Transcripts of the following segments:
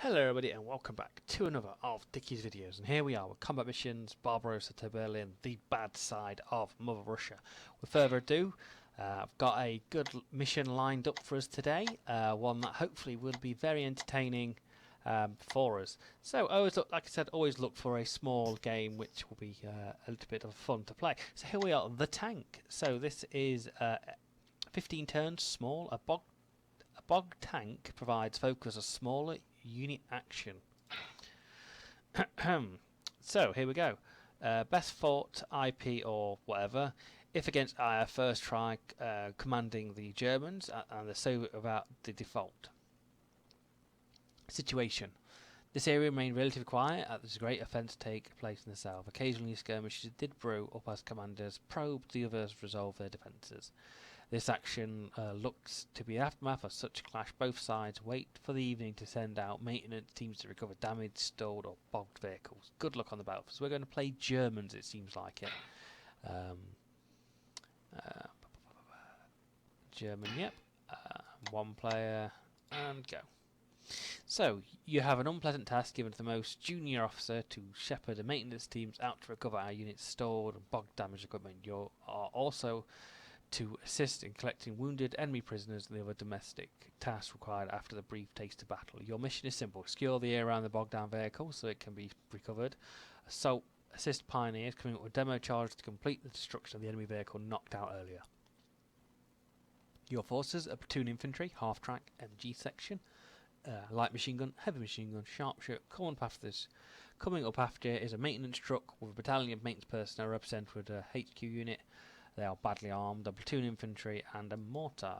Hello everybody and welcome back to another of Dickie's videos, and here we are with combat missions, Barbarossa to Berlin, the bad side of Mother Russia. With further ado, I've got a good mission lined up for us today, one that hopefully will be very entertaining for us. So always look, like I said, always look for a small game which will be a little bit of fun to play. So here we are, the tank. So this is 15 turns, small, a bog tank provides focus a smaller unit action. So here we go. Best fought IP or whatever. If against IR first try commanding the Germans and the Soviet about the default. Situation. This area remained relatively quiet as this great offence take place in the south. Occasionally skirmishes did brew up as commanders probed the others resolve their defences. This action looks to be aftermath of such a clash. Both sides wait for the evening to send out maintenance teams to recover damaged, stalled or bogged vehicles. Good luck on the battlefield. So we're going to play Germans, it seems like it. German, yep. One player, and go. So, you have an unpleasant task given to the most junior officer to shepherd the maintenance teams out to recover our units' stored and bogged damaged equipment. You are also to assist in collecting wounded enemy prisoners and the other domestic tasks required after the brief taste of battle. Your mission is simple. Secure the area around the bogged down vehicle so it can be recovered. Assault assist pioneers coming up with demo charge to complete the destruction of the enemy vehicle knocked out earlier. Your forces are platoon infantry, half-track, MG section, light machine gun, heavy machine gun, sharpshooter, coming up after is a maintenance truck with a battalion of maintenance personnel represented with a HQ unit. They are badly armed, a platoon infantry and a mortar.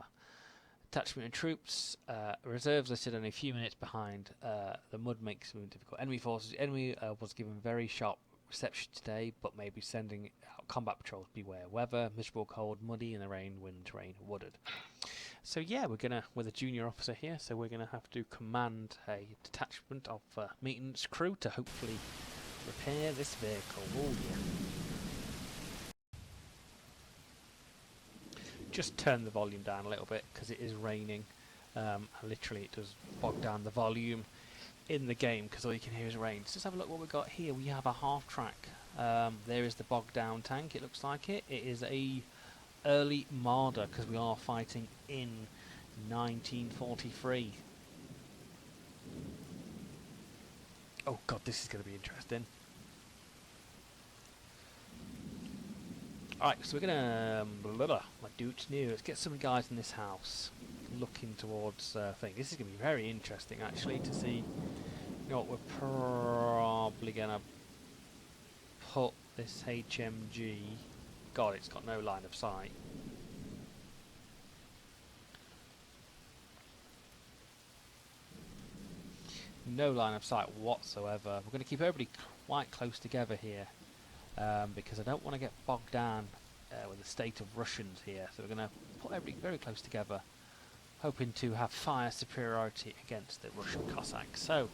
Attachment of troops, reserves listed only a few minutes behind. The mud makes them difficult. Enemy forces, enemy was given very sharp reception today, but may be sending out combat patrols. Beware weather, miserable cold, muddy in the rain, wind, terrain, wooded. So yeah, we're the junior officer here, so we're gonna have to command a detachment of maintenance crew to hopefully repair this vehicle. Oh yeah. Just turn the volume down a little bit because it is raining. Literally it does bog down the volume in the game because all you can hear is rain. So let's have a look what we've got here. We have a half track. There is the bogged down tank, it looks like it. It is a early Marder because we are fighting in 1943. Oh god, this is going to be interesting. Alright, so we're gonna my dude's new. Let's get some guys in this house looking towards thing. This is gonna be very interesting actually to see. You know what, we're probably gonna put this HMG. God, it's got no line of sight. No line of sight whatsoever. We're gonna keep everybody quite close together here. Because I don't want to get bogged down with the state of Russians here, so we're going to put everybody very close together, hoping to have fire superiority against the Russian Cossacks. So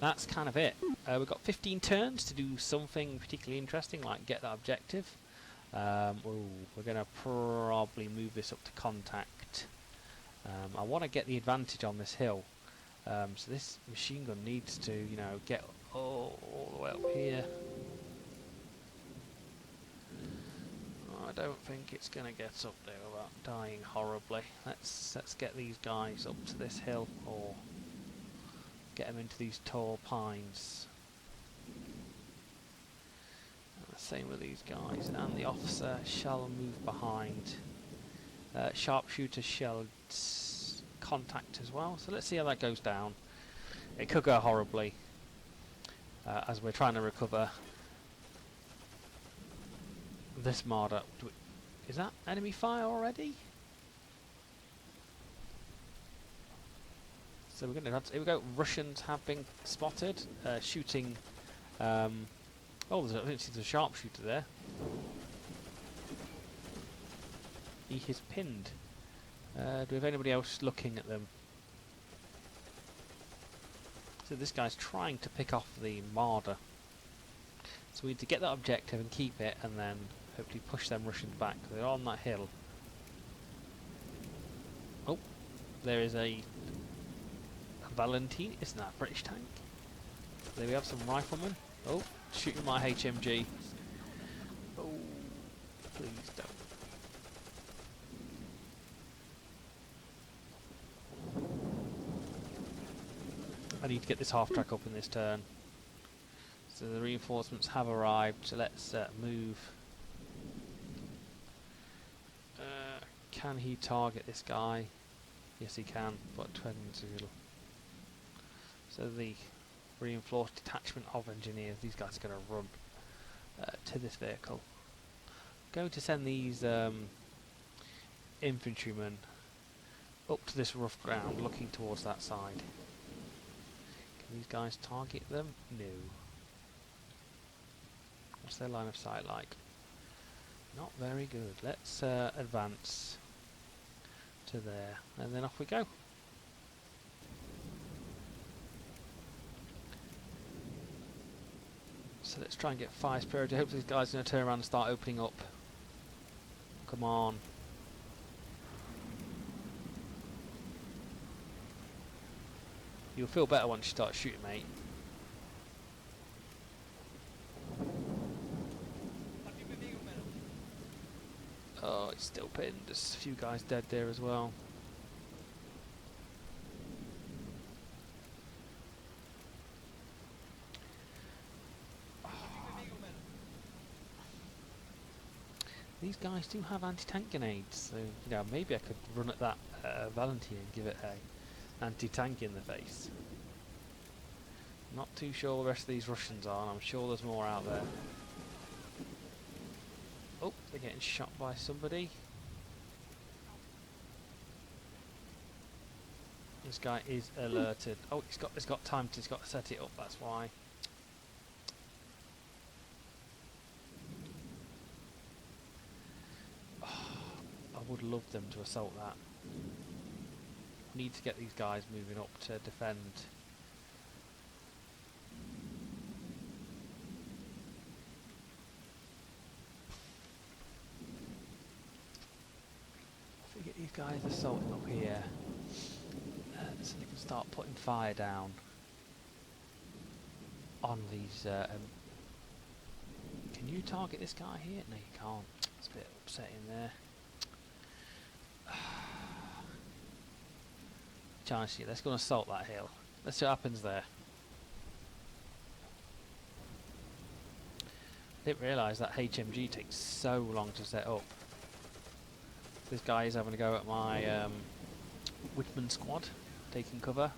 that's kind of it. We've got 15 turns to do something particularly interesting, like get that objective. We're going to probably move this up to contact. I want to get the advantage on this hill, so this machine gun needs to, you know, get all the way up here. I don't think it's going to get up there without dying horribly. Let's get these guys up to this hill, or get them into these tall pines. And the same with these guys, and the officer shall move behind. Sharpshooter shall contact as well, so let's see how that goes down. It could go horribly as we're trying to recover this Marder. Is that enemy fire already? So we're going to. Here we go. Russians have been spotted shooting. Oh, there's a sharpshooter there. He is pinned. Do we have anybody else looking at them? So this guy's trying to pick off the Marder. So we need to get that objective and keep it, and then hopefully push them Russians back. They're on that hill. Oh, there is a Valentine, isn't that a British tank? There we have some riflemen. Oh, shooting my HMG. Oh, please don't. I need to get this half track up in this turn. So the reinforcements have arrived, so let's move. Can he target this guy? Yes, he can, but 20. So the reinforced detachment of engineers, these guys are going to run to this vehicle. I'm going to send these infantrymen up to this rough ground, looking towards that side. Can these guys target them? No. What's their line of sight like? Not very good. Let's advance to there, and then off we go. So let's try and get fire spirit. Hopefully this guy's going to turn around and start opening up. Come on. You'll feel better once you start shooting, mate. Oh, it's still pinned. There's a few guys dead there as well. These guys do have anti-tank grenades, so you know, maybe I could run at that Valentine and give it a anti-tank in the face. Not too sure the rest of these Russians are, and I'm sure there's more out there. Oh, they're getting shot by somebody. This guy is alerted. Oh, he's got time to set it up. That's why. I would love them to assault that. Need to get these guys moving up to defend. If we get these guys assaulting up here, so they can start putting fire down on these. Can you target this guy here? No, you can't. It's a bit upsetting there. Chance you. Let's go and assault that hill. Let's see what happens there. I didn't realise that HMG takes so long to set up. This guy is having a go at my Whitman squad, taking cover.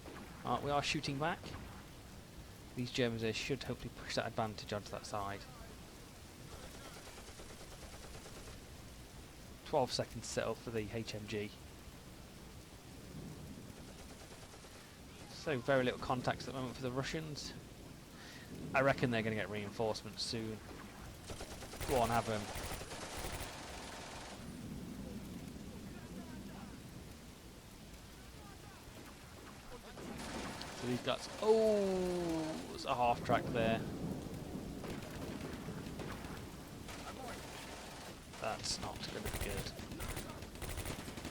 We are shooting back. These Germans there should hopefully push that advantage onto that side. 12 seconds set up for the HMG. So very little contacts at the moment for the Russians. I reckon they're going to get reinforcements soon. Go on, have them. So these guys... Oh! There's a half track there. That's not going to be good.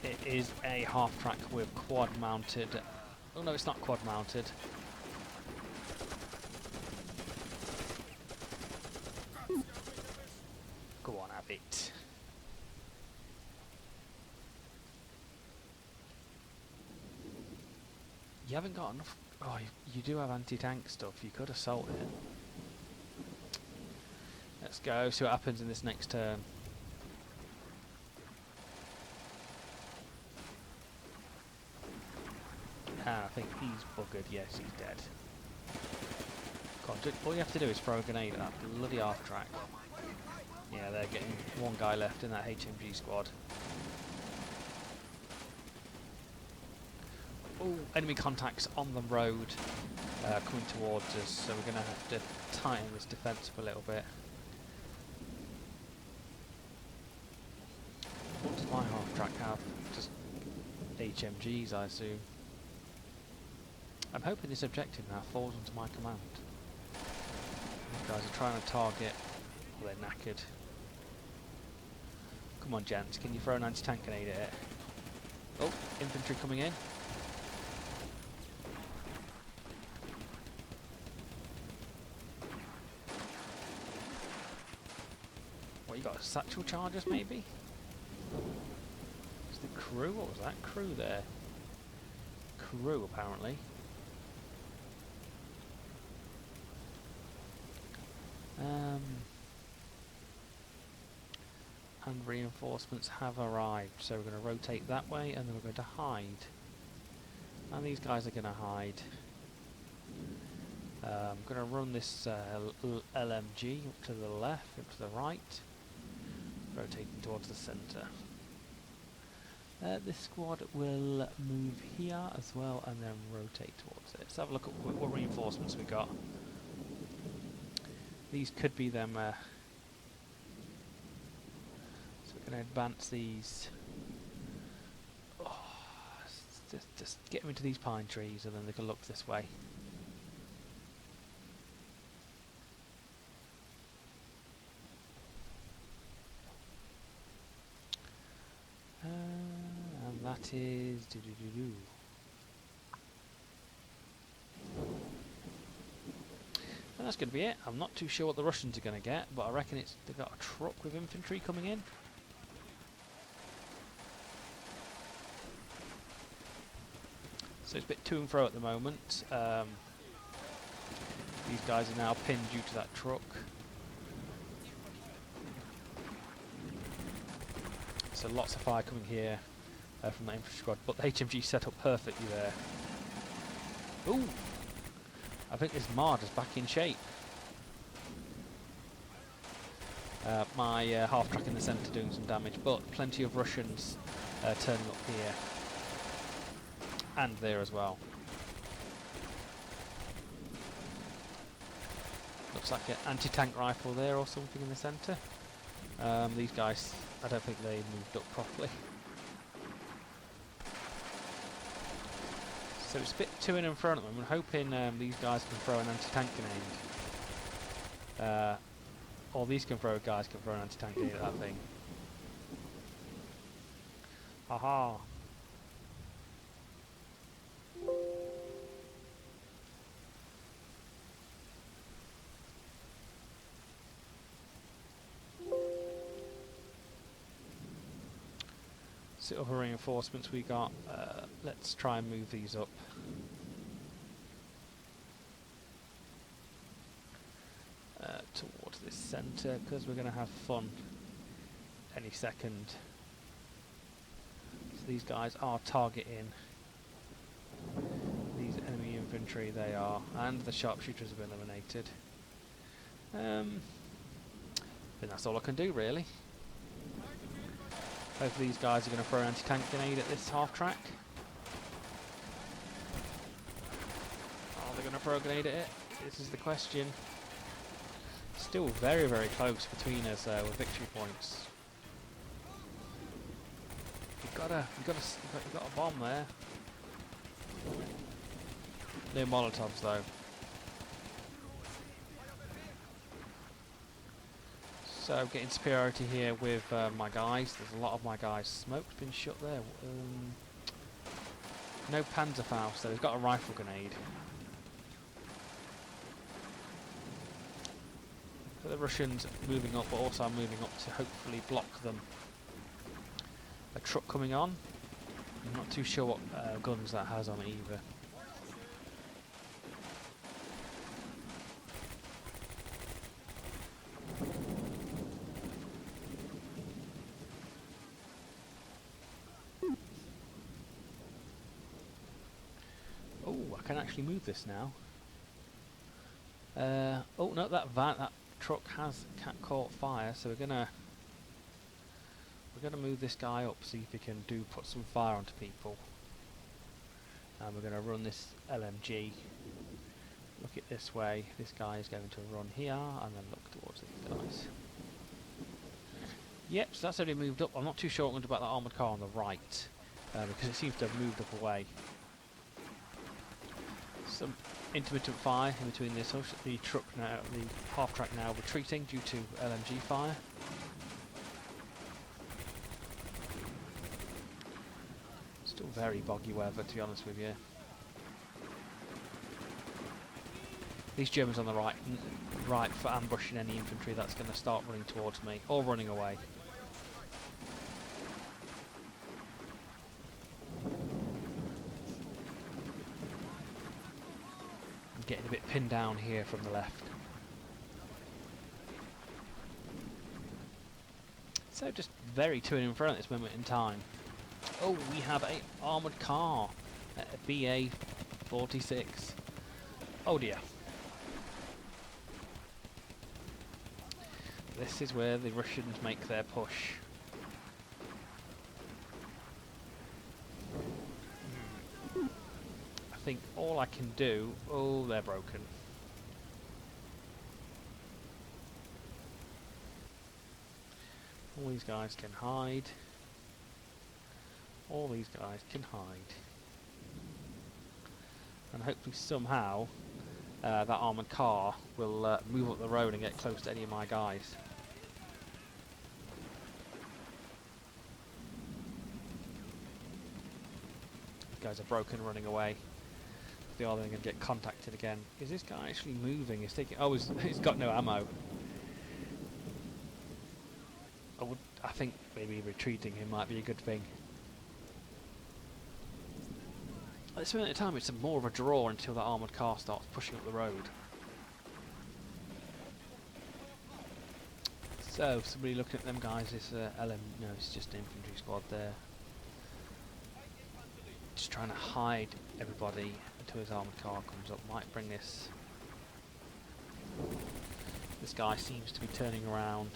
It is a half track with quad mounted. Oh no, it's not quad mounted. Go on, have it. You haven't got enough. Oh, you do have anti-tank stuff. You could assault it. Let's go. See what happens in this next turn. I think he's buggered. Yes, he's dead. Come on, all you have to do is throw a grenade at that bloody half track. Yeah, they're getting one guy left in that HMG squad. Oh, enemy contacts on the road coming towards us, so we're going to have to tighten this defence up a little bit. What does my half track have? Just HMGs, I assume. I'm hoping this objective now falls onto my command. These guys are trying to target. Oh, they're knackered. Come on, gents, can you throw an anti-tank grenade at it? Oh, infantry coming in. What, you got satchel charges maybe? Is the crew? What was that? Crew there. Crew apparently. And reinforcements have arrived, so we're going to rotate that way and then we're going to hide. And these guys are going to hide. I'm going to run this LMG up to the left, up to the right, rotating towards the centre. This squad will move here as well and then rotate towards it. Let's have a look at what reinforcements we got. These could be them. So we're going to advance these. Oh, just get them into these pine trees and then they can look this way. And that is And that's going to be it. I'm not too sure what the Russians are going to get, but I reckon they've got a truck with infantry coming in. So it's a bit to and fro at the moment. These guys are now pinned due to that truck. So lots of fire coming here from the infantry squad, but the HMG set up perfectly there. Ooh! I think this Mard is back in shape. My half track in the centre doing some damage, but plenty of Russians turning up here. And there as well. Looks like an anti-tank rifle there or something in the centre. These guys, I don't think they moved up properly. So it's a bit to and fro at the moment. I'm hoping these guys can throw an anti-tank grenade. Or these guys can throw an anti-tank grenade at that thing. Aha! So other reinforcements we got. Let's try and move these up. Towards this centre, because we're going to have fun any second. So these guys are targeting these enemy infantry, they are, and the sharpshooters have been eliminated. I think that's all I can do really. Hopefully these guys are going to throw an anti-tank grenade at this half track. Are they going to throw a grenade at it? This is the question. Still very, very close between us with victory points. You've got a bomb there. No Molotovs though. So getting superiority here with my guys. There's a lot of my guys. Smoke's been shut there. No Panzerfaust, so he's got a rifle grenade. So the Russians moving up, but also I'm moving up to hopefully block them. A truck coming on. I'm not too sure what guns that has on it either. Oh, I can actually move this now. Oh no, that truck has caught fire, so we're gonna move this guy up, see if we can put some fire onto people. And we're gonna run this LMG. Look it this way. This guy is going to run here and then look towards these guys. Yep, so that's already moved up. I'm not too sure what I'm going to do about that armoured car on the right, because it seems to have moved up away. Some intermittent fire in between this. The truck now, the half track now retreating due to LMG fire. Still very boggy weather, to be honest with you. These Germans on the right for ambushing any infantry that's going to start running towards me or running away. I'm getting a bit pinned down here from the left. So just very to and in front at this moment in time. Oh, we have a armoured car, a BA 46. Oh dear. This is where the Russians make their push. I think all I can do... Oh, they're broken. All these guys can hide. All these guys can hide. And hopefully somehow that armoured car will move up the road and get close to any of my guys. These guys are broken, running away. They are then going to get contacted again. Is this guy actually moving? He's taking... Oh, he's got no ammo. I think maybe retreating him might be a good thing. At this moment in time, it's more of a draw until that armoured car starts pushing up the road. So, somebody looking at them guys, this LM, no, it's just an infantry squad there. Just trying to hide everybody until his armoured car comes up. Might bring this... This guy seems to be turning around.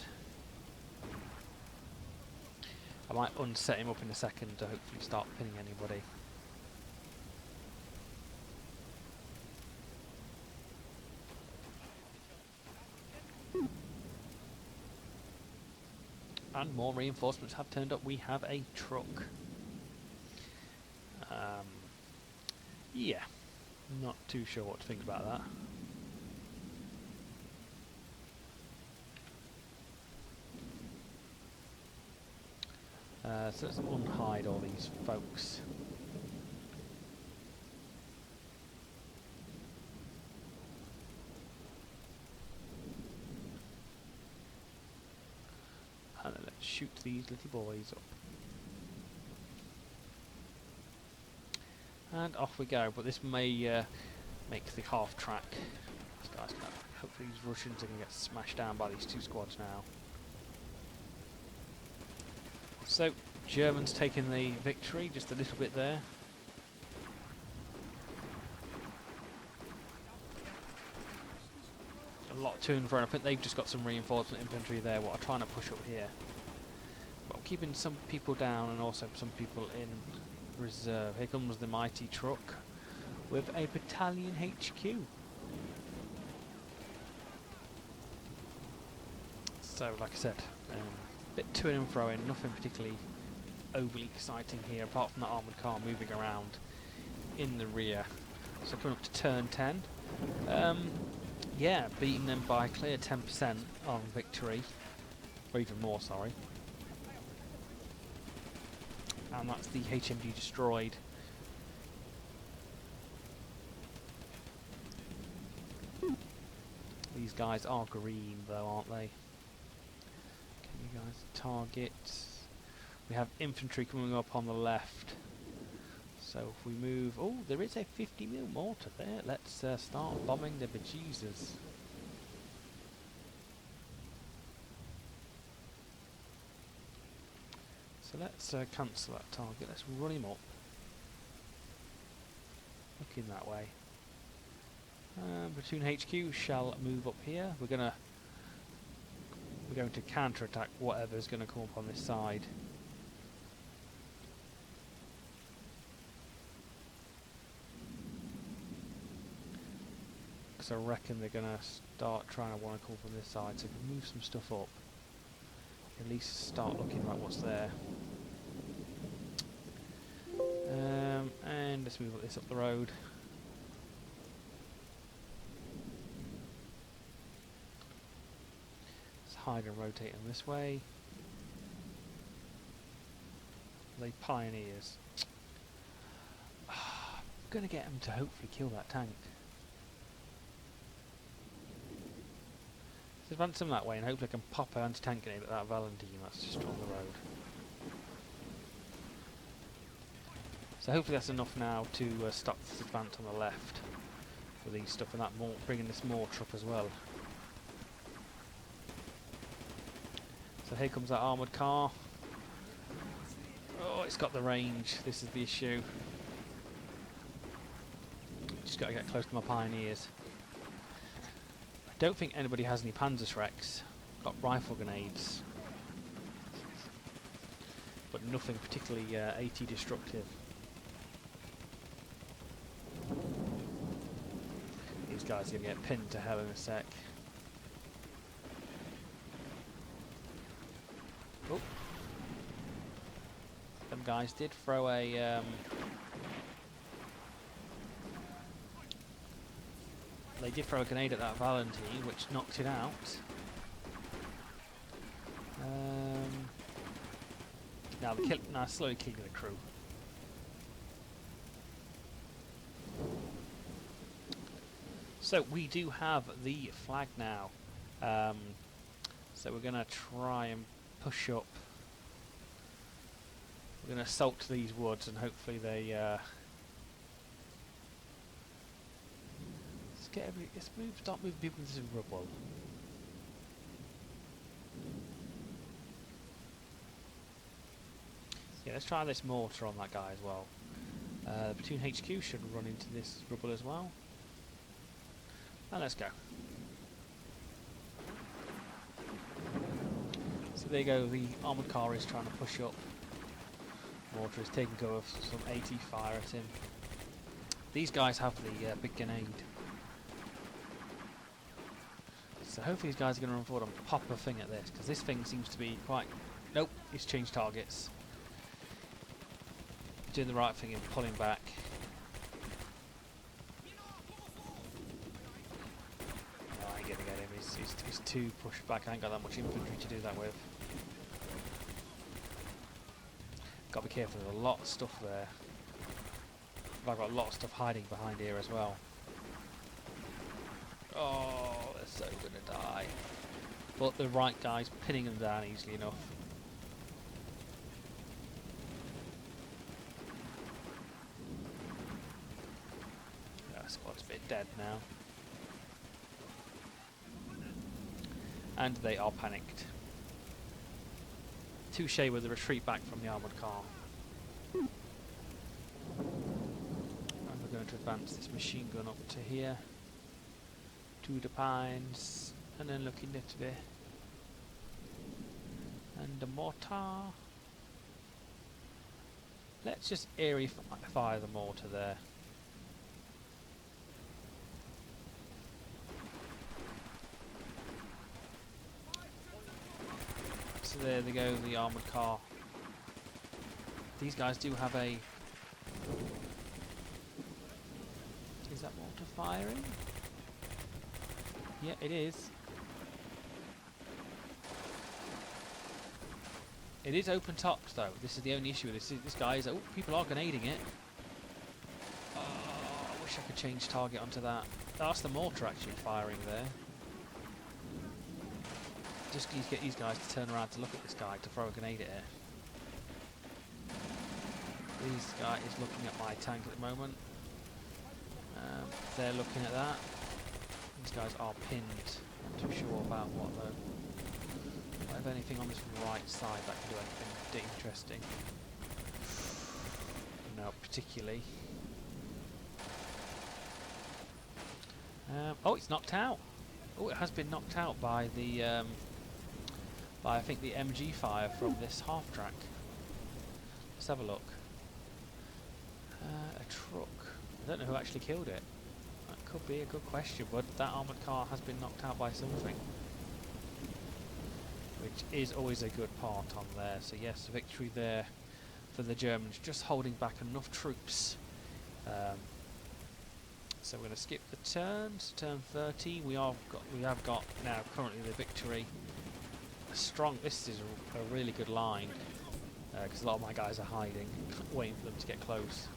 I might unset him up in a second to hopefully start pinning anybody. And more reinforcements have turned up. We have a truck. Yeah, not too sure what to think about that. So let's unhide all these folks. And then let's shoot these little boys up. And off we go, but this may make the half track. These guys can hopefully these Russians are going to get smashed down by these two squads now. So, Germans taking the victory, just a little bit there. A lot to and fro, and I think they've just got some reinforcement infantry there, what are trying to push up here. But keeping some people down and also some people in reserve. Here comes the mighty truck with a battalion HQ. So, like I said, a bit to and fro in, nothing particularly overly exciting here, apart from the armoured car moving around in the rear. So coming up to turn 10. Yeah, beating them by a clear 10% on victory, or even more, sorry. And that's the HMG destroyed. These guys are green though, aren't they? Can you guys target? We have infantry coming up on the left. So if we move... Oh, there is a 50mm mortar there. Let's start bombing the bejesus. So let's cancel that target. Let's run him up. Looking that way. Platoon HQ shall move up here. We're going to counter-attack whatever's going to come up on this side. Because I reckon they're going to start trying to want to come up on this side. So if we move some stuff up, at least start looking like what's there. And let's move this up the road. Let's hide and rotate them this way. They pioneers. I'm going to get them to hopefully kill that tank. advance them that way and hopefully I can pop an anti-tank grenade at that Valentine that's just on the road. So hopefully that's enough now to stop this advance on the left for these stuff, and that bringing this mortar up as well. So here comes that armoured car. Oh, it's got the range. This is the issue. Just got to get close to my pioneers. I don't think anybody has any Panzerschrecks. Got rifle grenades, but nothing particularly AT destructive. These guys are going to get pinned to hell in a sec. Oh. Them guys did throw a... they did throw a grenade at that Valentine, which knocked it out. Now they're slowly killing the crew. So we do have the flag now. So we're going to try and push up. We're going to assault these woods and hopefully they... start moving people into rubble. Yeah, let's try this mortar on that guy as well. The platoon HQ should run into this rubble as well. And let's go. So there you go, the armoured car is trying to push up. Mortar is taking cover of some AT fire at him. These guys have the big grenade. So hopefully these guys are going to run forward and pop a thing at this, because this thing seems to be quite... Nope, it's changed targets. Doing the right thing and pulling back. No, I ain't going to get him. He's too pushed back. I ain't got that much infantry to do that with. Got to be careful, there's a lot of stuff there. I've got a lot of stuff hiding behind here as well. Oh, they're so gonna die. But the right guy's pinning them down easily enough. That squad's a bit dead now. And they are panicked. Touche with the retreat back from the armoured car. And we're going to advance this machine gun up to here. To the pines. And then looking at it. And the mortar. Let's just airy fire the mortar there. So there they go, the armoured car. These guys do have a... Is that mortar firing? Yeah, it is. It is open topped though. This is the only issue with this. This guy is... Oh, people are grenading it. Oh, I wish I could change target onto that. That's the mortar actually firing there. Just need to get these guys to turn around to look at this guy to throw a grenade at it. This guy is looking at my tank at the moment. They're looking at that. These guys are pinned. Not too sure about what though. Do I have anything on this right side that can do anything interesting? No, particularly. Oh, it's knocked out. Oh, it has been knocked out by the by I think the MG fire from this half track. Let's have a look. A truck. I don't know who actually killed it. That could be a good question, but that armoured car has been knocked out by something, which is always a good part on there. So yes, a victory there for the Germans, just holding back enough troops. So we're going to skip the turns. Turn 30. We have got now currently the victory. This is a really good line because a lot of my guys are hiding, waiting for them to get close.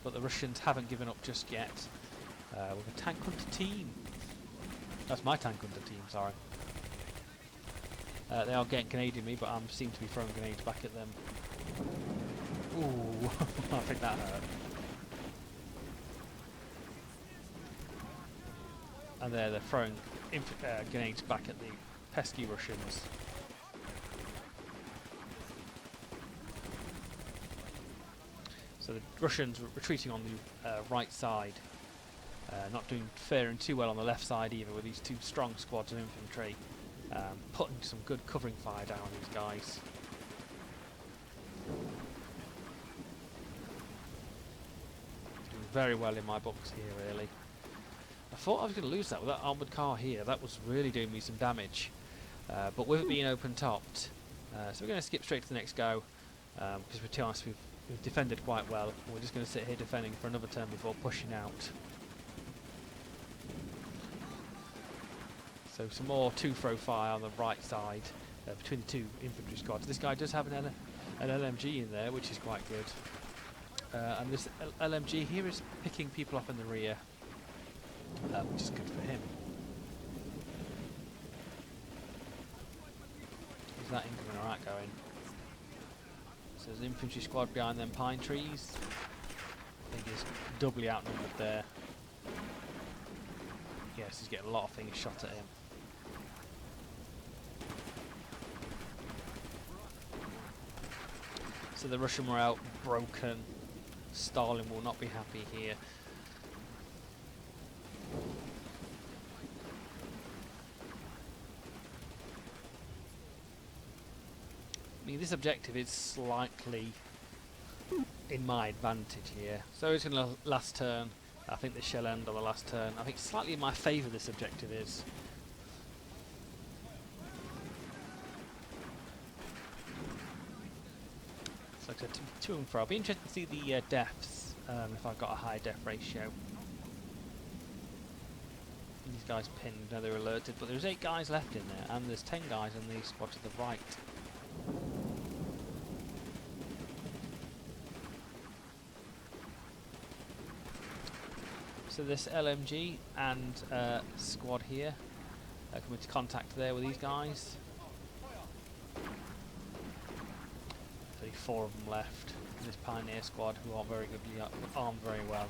But the Russians haven't given up just yet. With a tank hunter team. That's my tank hunter team, sorry. They are getting Canadian me, but I seem to be throwing grenades back at them. Ooh, I think that hurt. And they're throwing grenades back at the pesky Russians. So the Russians were retreating on the right side, not faring too well on the left side either, with these two strong squads of infantry putting some good covering fire down on these guys. Doing very well in my books here, really. I thought I was going to lose that with that armoured car here. That was really doing me some damage. But with it being open-topped, so we're going to skip straight to the next go, because to be honest, we've defended quite well. We're just going to sit here defending for another turn before pushing out. So some more two-throw fire on the right side between the two infantry squads. This guy does have an LMG in there, which is quite good. And this LMG here is picking people off in the rear, which is good for him. Is that incoming or outgoing? So there's an infantry squad behind them pine trees. I think he's doubly outnumbered there. Yes, he's getting a lot of things shot at him. So the Russian morale broken. Stalin will not be happy here. I mean, this objective is slightly in my advantage here. So it's going to last turn. I think this shall end on the last turn. I think slightly in my favour this objective is. So like I said, to and fro. I'll be interested to see the deaths, if I've got a high death ratio. These guys pinned, no, they're alerted, but there's 8 guys left in there, and there's 10 guys in the squad to the right. So this LMG and squad here come into contact there with these guys. Only 4 of them left in this Pioneer squad, who are very goodly armed very well.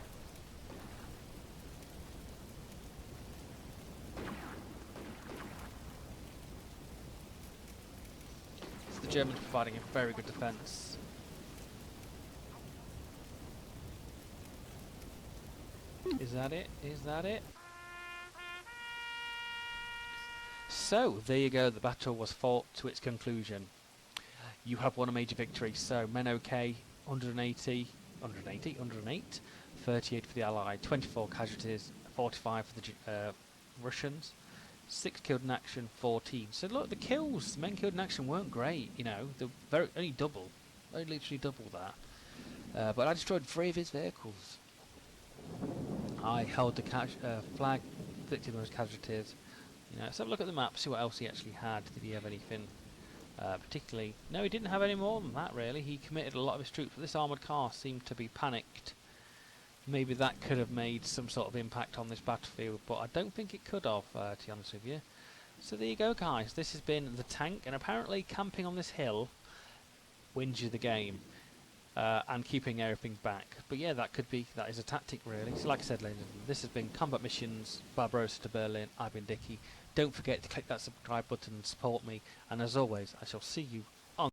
So the Germans providing a very good defence. Is that it? Is that it? So, there you go, the battle was fought to its conclusion. You have won a major victory, so men okay, 108, 38 for the Allied, 24 casualties, 45 for the Russians, 6 killed in action, 14. So look, the kills, men killed in action weren't great, you know, they're only literally double that. But I destroyed 3 of his vehicles. I held the flag, inflicted those casualties. You know, let's have a look at the map, see what else he actually had. Did he have anything particularly? No, he didn't have any more than that, really. He committed a lot of his troops, but this armoured car seemed to be panicked. Maybe that could have made some sort of impact on this battlefield, but I don't think it could have, to be honest with you. So there you go, guys. This has been the tank, and apparently camping on this hill wins you the game. And keeping everything back. But yeah, that is a tactic, really. So like I said, ladies and gentlemen, this has been Combat Missions, Barbarossa to Berlin. I've been Dickie. Don't forget to click that subscribe button and support me. And as always, I shall see you